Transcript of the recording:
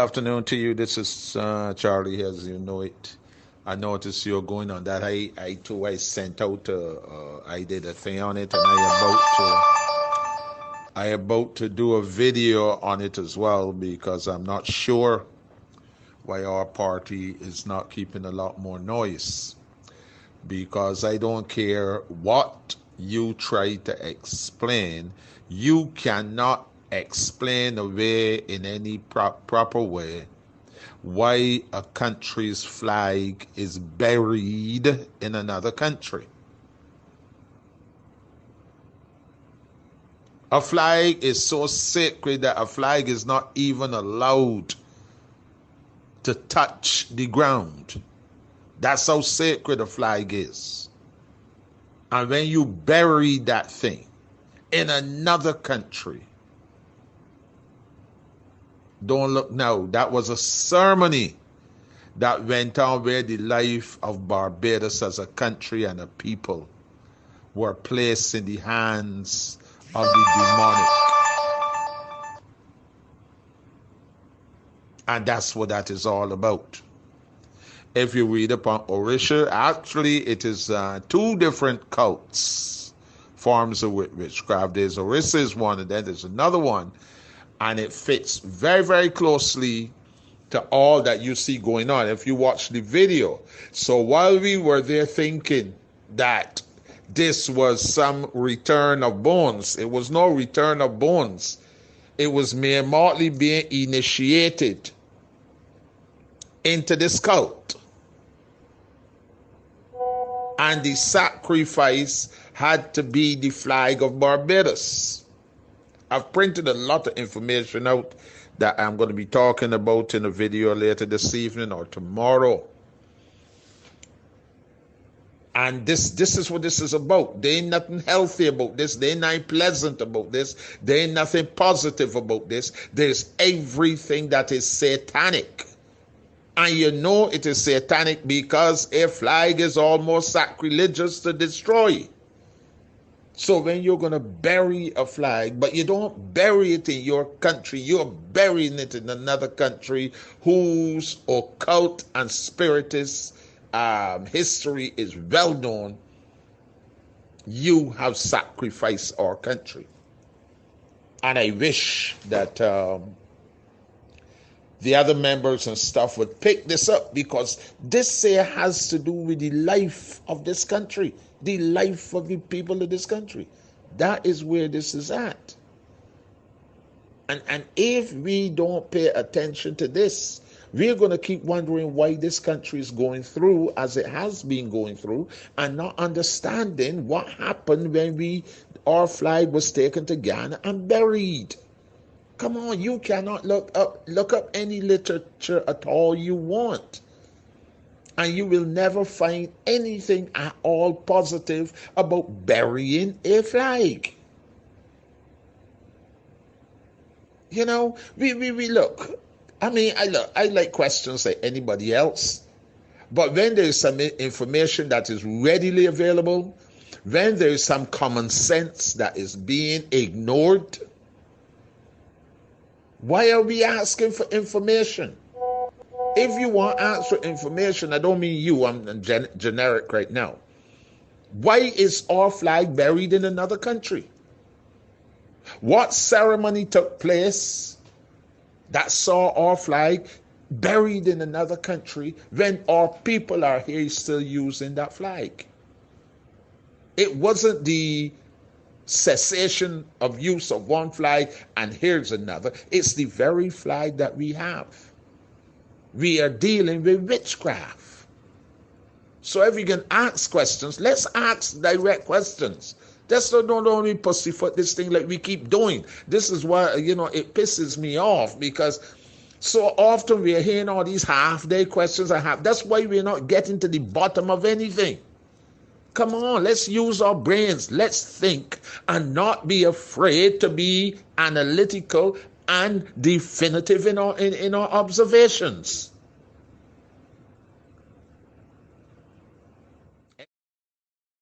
afternoon to you. This is Charlie, as you know it. I noticed you're going on that. I sent out. I did a thing on it, and I about to do a video on it as well because I'm not sure why our party is not keeping a lot more noise. Because I don't care what you try to explain, you cannot explain away in any proper way why a country's flag is buried in another country. A flag is so sacred that a flag is not even allowed to touch the ground. That's how sacred a flag is. And when you bury that thing in another country, don't look now. That was a ceremony that went on where the life of Barbados as a country and a people were placed in the hands of the demonic. And that's what that is all about. If you read upon Orisha, actually it is two different cults, forms of witchcraft. There's Orissa is one, and then there's another one. And it fits very, very closely to all that you see going on if you watch the video. So while we were there thinking that this was some return of bones, it was no return of bones. It was Mayor Motley being initiated into this cult. And the sacrifice had to be the flag of Barbados. I've printed a lot of information out that I'm going to be talking about in a video later this evening or tomorrow. And this is what this is about. There ain't nothing healthy about this. There ain't nothing pleasant about this. There ain't nothing positive about this. There's everything that is satanic. And you know it is satanic because a flag is almost sacrilegious to destroy. So when you're going to bury a flag, but you don't bury it in your country, you're burying it in another country whose occult and spiritist history is well known, you have sacrificed our country. And I wish that the other members and stuff would pick this up, because this here has to do with the life of this country, the life of the people of this country. That is where this is at. And if we don't pay attention to this, we're going to keep wondering why this country is going through as it has been going through, and not understanding what happened when our flag was taken to Ghana and buried. Come on, you cannot look up any literature at all you want, and you will never find anything at all positive about burying a flag. You know, we look. I mean, I like questions like anybody else, but when there is some information that is readily available, when there is some common sense that is being ignored, why are we asking for information? If you want to ask for information, I don't mean you, I'm generic right now. Why is our flag buried in another country? What ceremony took place that saw our flag buried in another country when our people are here still using that flag? It wasn't the cessation of use of one flag and here's another. It's the very flag that we have. We are dealing with witchcraft. So if you can ask questions, let's ask direct questions. Let's not only pussyfoot this thing like we keep doing. This is why, it pisses me off, because so often we are hearing all these half-day questions. That's why we're not getting to the bottom of anything. Come on, let's use our brains. Let's think and not be afraid to be analytical and definitive in our observations.